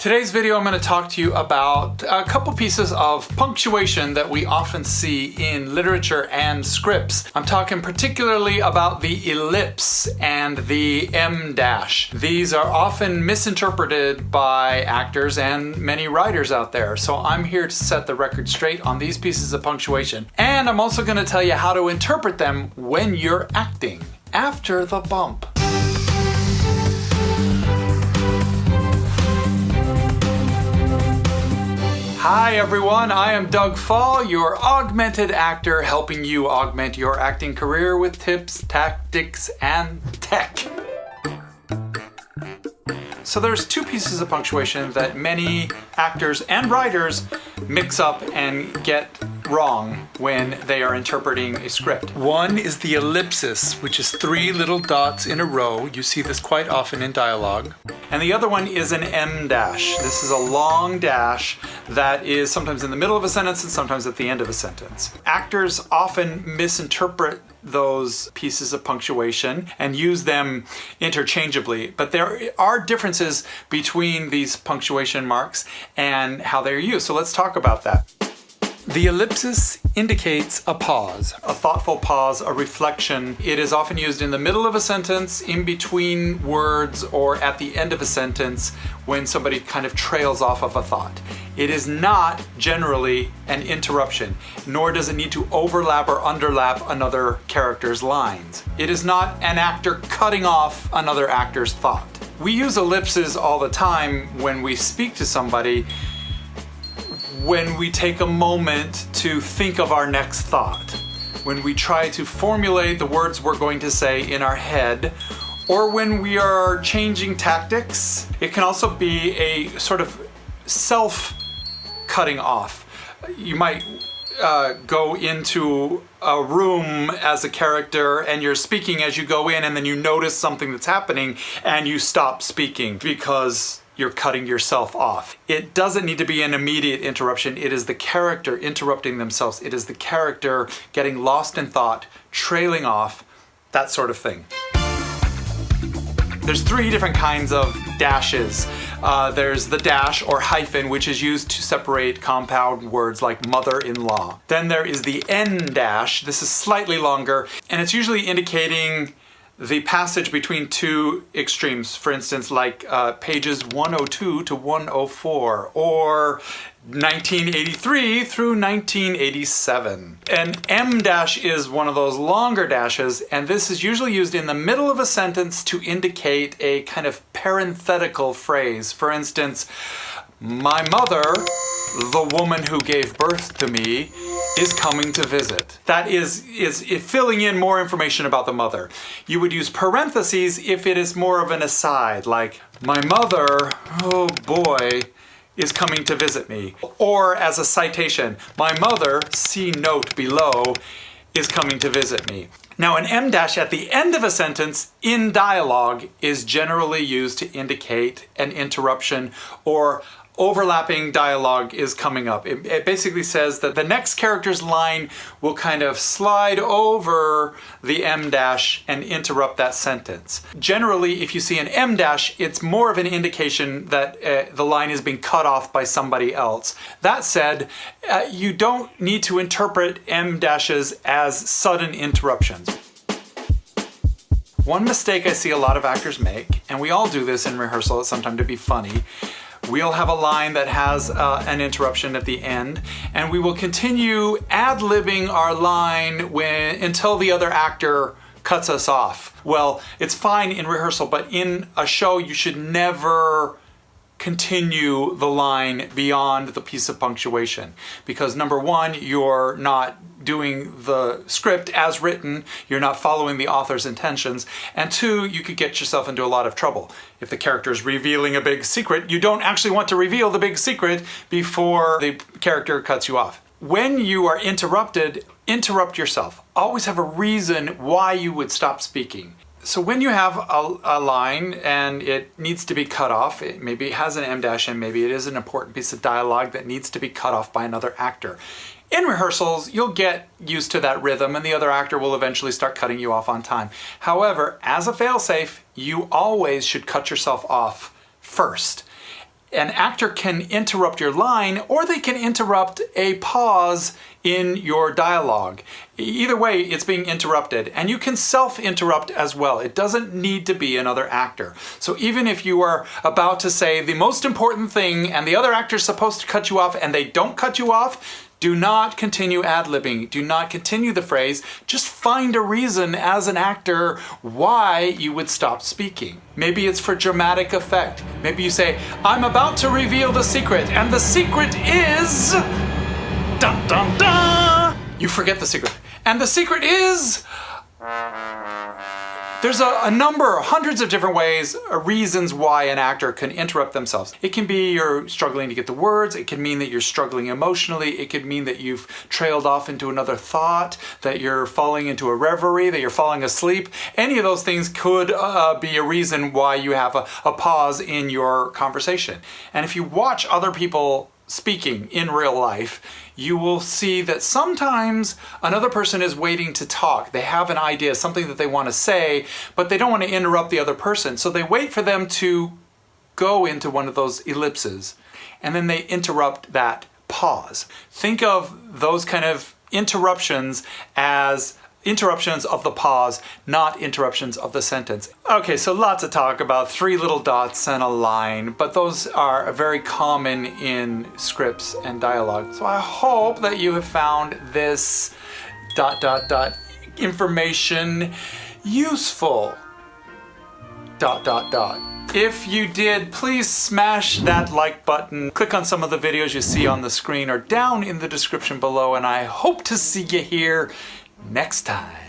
Today's video I'm going to talk to you about a couple pieces of punctuation that we often see in literature and scripts. I'm talking particularly about the ellipse and the em dash. These are often misinterpreted by actors and many writers out there, so I'm here to set the record straight on these pieces of punctuation. And I'm also going to tell you how to interpret them when you're acting, after the bump. Hi everyone, I am Doug Fall, your augmented actor, helping you augment your acting career with tips, tactics, and tech. So there's two pieces of punctuation that many actors and writers mix up and get wrong when they are interpreting a script. One is the ellipsis, which is three little dots in a row. You see this quite often in dialogue. And the other one is an em dash. This is a long dash that is sometimes in the middle of a sentence and sometimes at the end of a sentence. Actors often misinterpret those pieces of punctuation and use them interchangeably, but there are differences between these punctuation marks and how they're used. So let's talk about that. The ellipsis indicates a pause, a thoughtful pause, a reflection. It is often used in the middle of a sentence, in between words, or at the end of a sentence when somebody kind of trails off of a thought. It is not generally an interruption, nor does it need to overlap or underlap another character's lines. It is not an actor cutting off another actor's thought. We use ellipses all the time when we speak to somebody, when we take a moment to think of our next thought, when we try to formulate the words we're going to say in our head, or when we are changing tactics. It can also be a sort of self-cutting off. You might go into a room as a character and you're speaking as you go in, and then you notice something that's happening and you stop speaking because you're cutting yourself off. It doesn't need to be an immediate interruption. It is the character interrupting themselves. It is the character getting lost in thought, trailing off, that sort of thing. There's three different kinds of dashes. There's the dash or hyphen, which is used to separate compound words like mother-in-law. Then there is the en dash. This is slightly longer, and it's usually indicating the passage between two extremes. For instance, like pages 102 to 104, or 1983 through 1987. An em dash is one of those longer dashes, and this is usually used in the middle of a sentence to indicate a kind of parenthetical phrase. For instance, my mother, the woman who gave birth to me, is coming to visit. That is filling in more information about the mother. You would use parentheses if it is more of an aside, like, my mother, oh boy, is coming to visit me. Or as a citation, my mother, see note below, is coming to visit me. Now, an em dash at the end of a sentence in dialogue is generally used to indicate an interruption or overlapping dialogue is coming up. It basically says that the next character's line will kind of slide over the em dash and interrupt that sentence. Generally, if you see an em dash, it's more of an indication that the line is being cut off by somebody else. That said, you don't need to interpret em dashes as sudden interruptions. One mistake I see a lot of actors make, and we all do this in rehearsal sometimes to be funny, we'll have a line that has an interruption at the end, and we will continue ad-libbing our line until the other actor cuts us off. Well, it's fine in rehearsal, but in a show you should never continue the line beyond the piece of punctuation, because number one, you're not doing the script as written, you're not following the author's intentions, and two, you could get yourself into a lot of trouble. If the character is revealing a big secret, you don't actually want to reveal the big secret before the character cuts you off. When you are interrupted, interrupt yourself. Always have a reason why you would stop speaking. So when you have a line and it needs to be cut off, maybe it has an em dash and maybe it is an important piece of dialogue that needs to be cut off by another actor. In rehearsals, you'll get used to that rhythm and the other actor will eventually start cutting you off on time. However, as a failsafe, you always should cut yourself off first. an actor can interrupt your line, or they can interrupt a pause in your dialogue. Either way, it's being interrupted, and you can self-interrupt as well. It doesn't need to be another actor. So even if you are about to say the most important thing and the other actor is supposed to cut you off and they don't cut you off, do not continue ad-libbing. Do not continue the phrase. Just find a reason as an actor why you would stop speaking. Maybe it's for dramatic effect. Maybe you say, I'm about to reveal the secret, and the secret is... Dun dun dun! You forget the secret. And the secret is... There's a number, hundreds of different ways, reasons why an actor can interrupt themselves. It can be you're struggling to get the words. It can mean that you're struggling emotionally. It could mean that you've trailed off into another thought, that you're falling into a reverie, that you're falling asleep. Any of those things could be a reason why you have a pause in your conversation. And if you watch other people speaking in real life, you will see that sometimes another person is waiting to talk. They have an idea, something that they want to say, but they don't want to interrupt the other person. So they wait for them to go into one of those ellipses, and then they interrupt that pause. Think of those kind of interruptions as interruptions of the pause, not interruptions of the sentence. Okay, so lots of talk about three little dots and a line, but those are very common in scripts and dialogue. So I hope that you have found this ... information useful ... If you did, please smash that like button. Click on some of the videos you see on the screen or down in the description below, and I hope to see you here next time.